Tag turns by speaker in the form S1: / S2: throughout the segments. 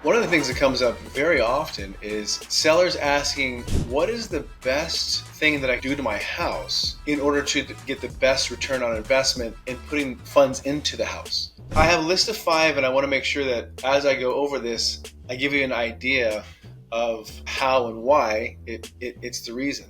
S1: One of the things that comes up very often is sellers asking, what is the best thing that I do to my house in order to get the best return on investment in putting funds into the house? I have a list of 5, and I want to make sure that as I go over this, I give you an idea of how and why it's the reason.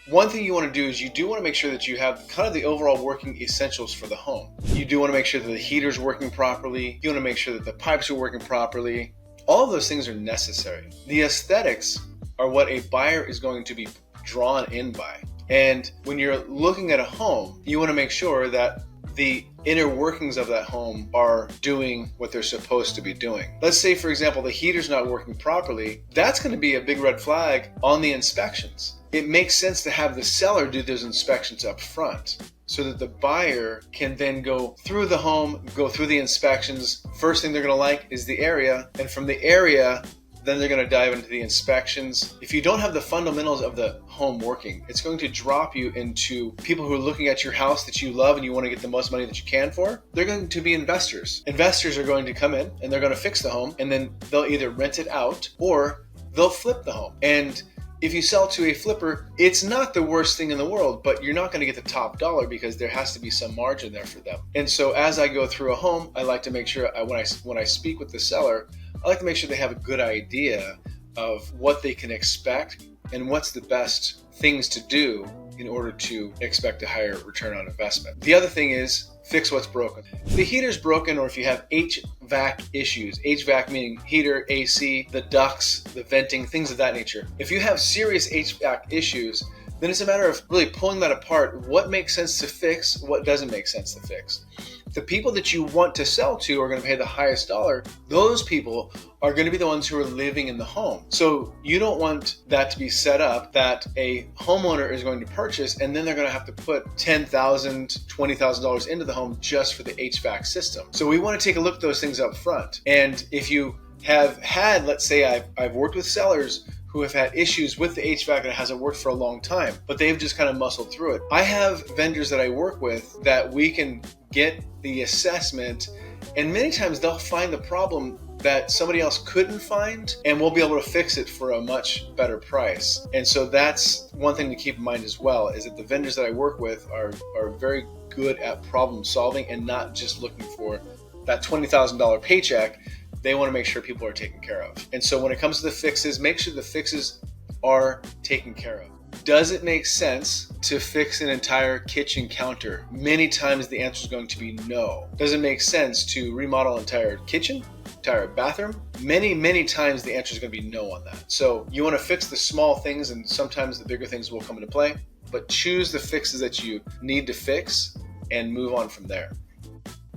S1: One thing you want to do is you do want to make sure that you have kind of the overall working essentials for the home. You do want to make sure that the heater's working properly. You want to make sure that the pipes are working properly. All of those things are necessary. The aesthetics are what a buyer is going to be drawn in by. And when you're looking at a home, you want to make sure that the inner workings of that home are doing what they're supposed to be doing. Let's say, for example, the heater's not working properly. That's going to be a big red flag on the inspections. It makes sense to have the seller do those inspections up front so that the buyer can then go through the home, go through the inspections. First thing they're going to like is the area, and from the area, then they're going to dive into the inspections. If you don't have the fundamentals of the home working, it's going to drop you into people who are looking at your house that you love and you want to get the most money that you can for. They're going to be investors. Investors are going to come in and they're going to fix the home, and then they'll either rent it out or they'll flip the home. And if you sell to a flipper, it's not the worst thing in the world, but you're not going to get the top dollar because there has to be some margin there for them. And so as I go through a home, I like to make sure when I speak with the seller, I like to make sure they have a good idea of what they can expect and what's the best things to do in order to expect a higher return on investment. The other thing is fix what's broken. If the heater's broken, or if you have HVAC issues, HVAC meaning heater, AC, the ducts, the venting, things of that nature. If you have serious HVAC issues, then it's a matter of really pulling that apart. What makes sense to fix? What doesn't make sense to fix? The people that you want to sell to are going to pay the highest dollar. Those people are going to be the ones who are living in the home. So you don't want that to be set up that a homeowner is going to purchase and then they're going to have to put $10,000, $20,000 into the home just for the HVAC system. So we want to take a look at those things up front. And if you have had, let's say I've worked with sellers who have had issues with the HVAC and it hasn't worked for a long time, but they've just kind of muscled through it. I have vendors that I work with that we can get the assessment, and many times they'll find the problem that somebody else couldn't find, and we'll be able to fix it for a much better price. And so that's one thing to keep in mind as well, is that the vendors that I work with are very good at problem solving and not just looking for that $20,000 paycheck. They want to make sure people are taken care of. And so when it comes to the fixes, make sure the fixes are taken care of. Does it make sense to fix an entire kitchen counter? Many times the answer is going to be no. Does it make sense to remodel an entire kitchen, entire bathroom? Many times the answer is going to be no on that. So you want to fix the small things, and sometimes the bigger things will come into play, but choose the fixes that you need to fix and move on from there.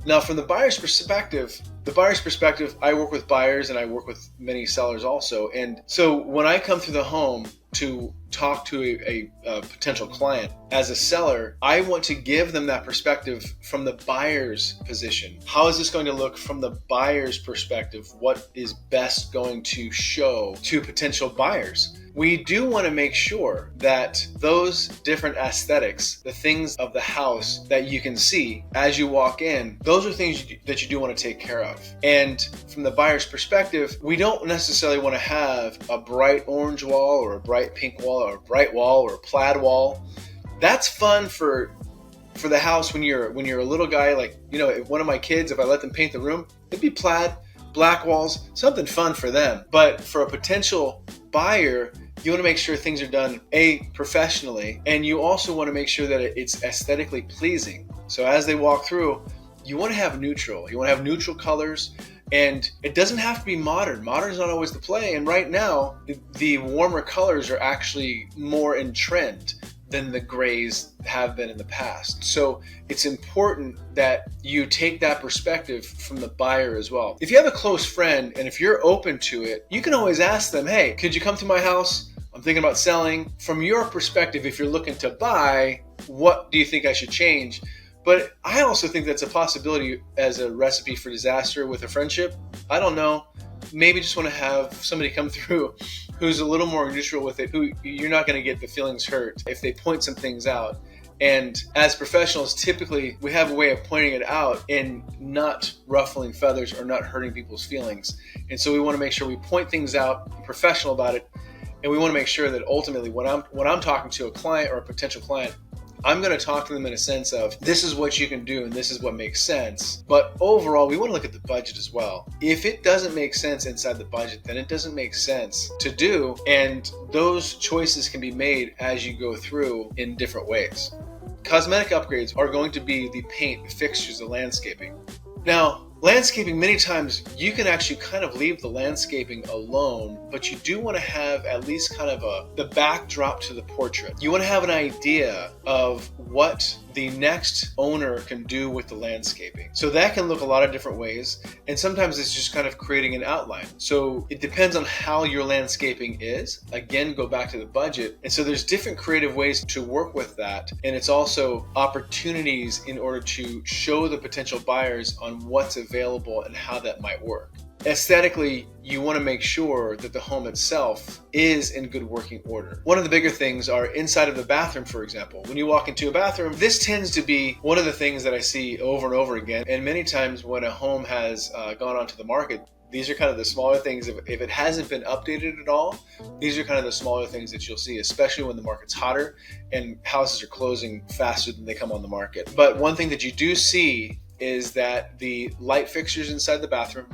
S1: Now, from the buyer's perspective, I work with buyers and I work with many sellers also. And so when I come through the home to talk to a potential client, as a seller, I want to give them that perspective from the buyer's position. How is this going to look from the buyer's perspective? What is best going to show to potential buyers? We do want to make sure that those different aesthetics, the things of the house that you can see as you walk in, those are things that you do want to take care of. And from the buyer's perspective, we don't necessarily want to have a bright orange wall or a bright pink wall or a bright wall or a plaid wall. That's fun for the house when you're a little guy. Like, if one of my kids, if I let them paint the room, it'd be plaid, black walls, something fun for them. But for a potential buyer, you want to make sure things are done professionally, and you also want to make sure that it's aesthetically pleasing. So as they walk through, you want to have neutral. You want to have neutral colors, and it doesn't have to be modern. Modern is not always the play, and right now, the warmer colors are actually more in trend than the grays have been in the past. So it's important that you take that perspective from the buyer as well. If you have a close friend and if you're open to it, you can always ask them, hey, could you come to my house? I'm thinking about selling. From your perspective, if you're looking to buy, what do you think I should change? But I also think that's a possibility as a recipe for disaster with a friendship. I don't know. Maybe just want to have somebody come through who's a little more neutral with it, who you're not going to get the feelings hurt if they point some things out. And as professionals, typically we have a way of pointing it out and not ruffling feathers or not hurting people's feelings. And so we want to make sure we point things out, be professional about it, and we want to make sure that ultimately when I'm talking to a client or a potential client, I'm going to talk to them in a sense of this is what you can do and this is what makes sense. But overall, we want to look at the budget as well. If it doesn't make sense inside the budget, then it doesn't make sense to do. And those choices can be made as you go through in different ways. Cosmetic upgrades are going to be the paint, the fixtures, the landscaping. Now, landscaping, many times you can actually kind of leave the landscaping alone, but you do want to have at least kind of the backdrop to the portrait. You want to have an idea of what the next owner can do with the landscaping. So that can look a lot of different ways, and sometimes it's just kind of creating an outline. So it depends on how your landscaping is. Again, go back to the budget. And so there's different creative ways to work with that, and it's also opportunities in order to show the potential buyers on what's available and how that might work. Aesthetically, you want to make sure that the home itself is in good working order. One of the bigger things are inside of the bathroom, for example. When you walk into a bathroom, this tends to be one of the things that I see over and over again. And many times when a home has gone onto the market, these are kind of the smaller things. If it hasn't been updated at all, these are kind of the smaller things that you'll see, especially when the market's hotter and houses are closing faster than they come on the market. But one thing that you do see is that the light fixtures inside the bathroom,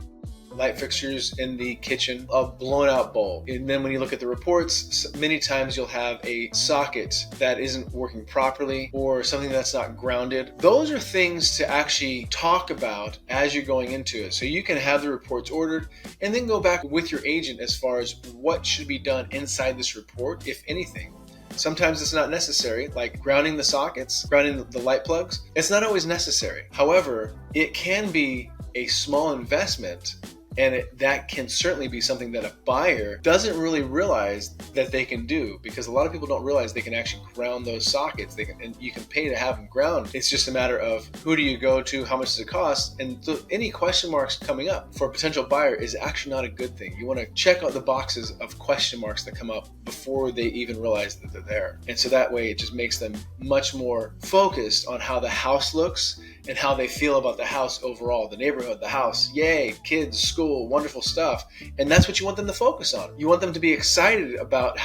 S1: light fixtures in the kitchen, a blown out bulb. And then when you look at the reports, many times you'll have a socket that isn't working properly or something that's not grounded. Those are things to actually talk about as you're going into it. So you can have the reports ordered and then go back with your agent as far as what should be done inside this report, if anything. Sometimes it's not necessary, like grounding the sockets, grounding the light plugs. It's not always necessary. However, it can be a small investment, and that can certainly be something that a buyer doesn't really realize that they can do, because a lot of people don't realize they can actually ground those sockets. And you can pay to have them ground. It's just a matter of who do you go to, how much does it cost, and any question marks coming up for a potential buyer is actually not a good thing. You want to check out the boxes of question marks that come up before they even realize that they're there. And so that way it just makes them much more focused on how the house looks and how they feel about the house overall, the neighborhood, the house, yay, kids, school, wonderful stuff. And that's what you want them to focus on. You want them to be excited about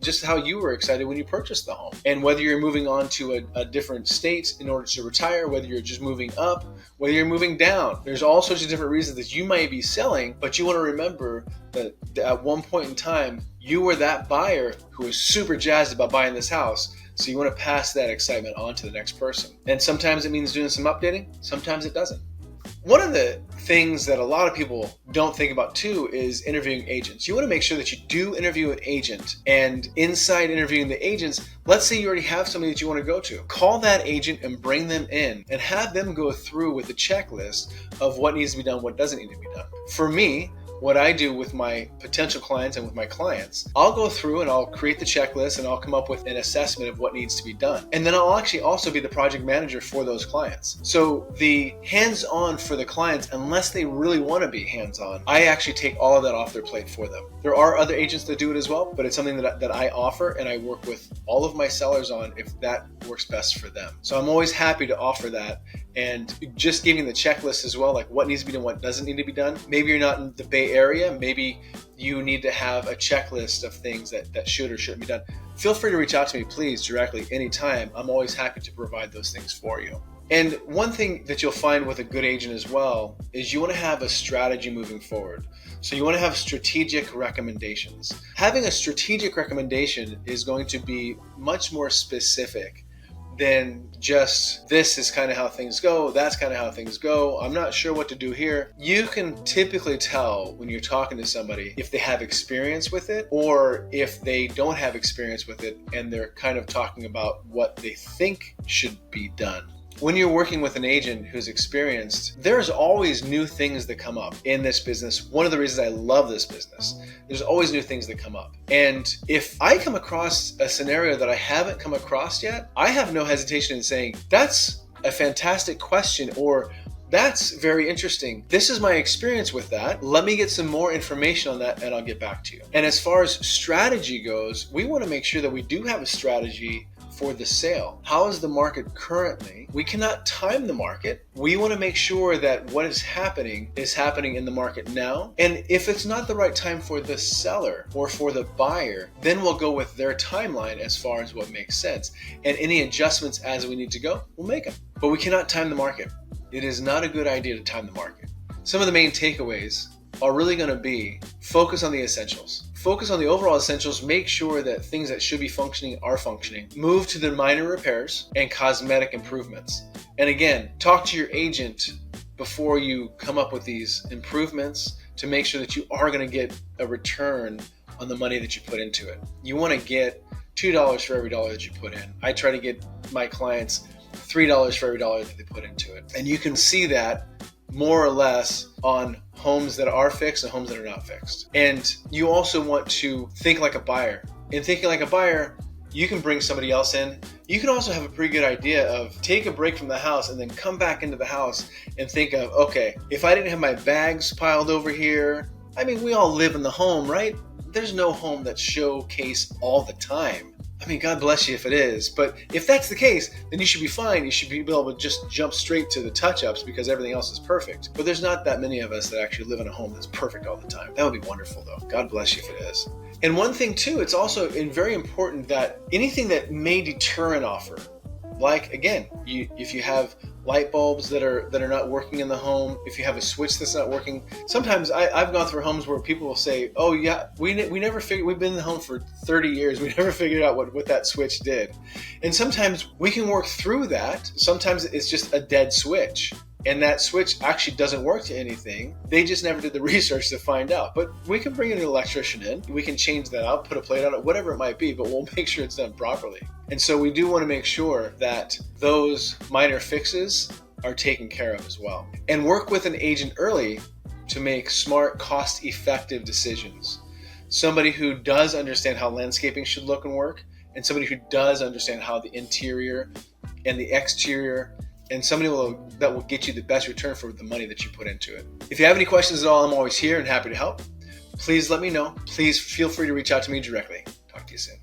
S1: just how you were excited when you purchased the home. And whether you're moving on to a different state in order to retire, whether you're just moving up, whether you're moving down, there's all sorts of different reasons that you might be selling, but you want to remember that at one point in time, you were that buyer who was super jazzed about buying this house. So you want to pass that excitement on to the next person. And sometimes it means doing some updating, sometimes it doesn't. One of the things that a lot of people don't think about too is interviewing agents. You want to make sure that you do interview an agent, and inside interviewing the agents, let's say you already have somebody that you want to go to. Call that agent and bring them in and have them go through with the checklist of what needs to be done, what doesn't need to be done. For me, what I do with my potential clients and with my clients, I'll go through and I'll create the checklist and I'll come up with an assessment of what needs to be done. And then I'll actually also be the project manager for those clients. So the hands-on for the clients, unless they really want to be hands-on, I actually take all of that off their plate for them. There are other agents that do it as well, but it's something that I offer and I work with all of my sellers on if that works best for them. So I'm always happy to offer that, and just giving the checklist as well, like what needs to be done, what doesn't need to be done. Maybe you're not in the Bay Area, maybe you need to have a checklist of things that should or shouldn't be done. Feel free to reach out to me, please, directly anytime. I'm always happy to provide those things for you. And one thing that you'll find with a good agent as well is you want to have a strategy moving forward. So you want to have strategic recommendations. Having a strategic recommendation is going to be much more specific than just this is kind of how things go, that's kind of how things go, I'm not sure what to do here. You can typically tell when you're talking to somebody if they have experience with it or if they don't have experience with it and they're kind of talking about what they think should be done. When you're working with an agent who's experienced, there's always new things that come up in this business. One of the reasons I love this business, there's always new things that come up. And if I come across a scenario that I haven't come across yet, I have no hesitation in saying, that's a fantastic question, or that's very interesting. This is my experience with that. Let me get some more information on that and I'll get back to you. And as far as strategy goes, we want to make sure that we do have a strategy for the sale. How is the market currently? We cannot time the market. We want to make sure that what is happening in the market now. And if it's not the right time for the seller or for the buyer, then we'll go with their timeline as far as what makes sense. And any adjustments as we need to go, we'll make them. But we cannot time the market. It is not a good idea to time the market. Some of the main takeaways are really going to be focus on the essentials. Focus on the overall essentials. Make sure that things that should be functioning are functioning. Move to the minor repairs and cosmetic improvements. And again, talk to your agent before you come up with these improvements to make sure that you are going to get a return on the money that you put into it. You want to get $2 for every dollar that you put in. I try to get my clients $3 for every dollar that they put into it. And you can see that more or less on homes that are fixed and homes that are not fixed. And you also want to think like a buyer. In thinking like a buyer, you can bring somebody else in. You can also have a pretty good idea of take a break from the house and then come back into the house and think of, okay, if I didn't have my bags piled over here, I mean, we all live in the home, right? There's no home that's showcased all the time. I mean, God bless you if it is. But if that's the case, then you should be fine. You should be able to just jump straight to the touch-ups because everything else is perfect. But there's not that many of us that actually live in a home that's perfect all the time. That would be wonderful, though. God bless you if it is. And one thing, too, it's also very important that anything that may deter an offer, like, again, if you have light bulbs that are not working in the home, if you have a switch that's not working. Sometimes I've gone through homes where people will say, oh yeah, we never figured, we've been in the home for 30 years, we never figured out what that switch did. And sometimes we can work through that. Sometimes it's just a dead switch. And that switch actually doesn't work to anything. They just never did the research to find out. But we can bring an electrician in. We can change that out, put a plate on it, whatever it might be, but we'll make sure it's done properly. And so we do want to make sure that those minor fixes are taken care of as well. And work with an agent early to make smart, cost-effective decisions. Somebody who does understand how landscaping should look and work, and somebody who does understand how the interior and the exterior, and somebody that will get you the best return for the money that you put into it. If you have any questions at all, I'm always here and happy to help. Please let me know. Please feel free to reach out to me directly. Talk to you soon.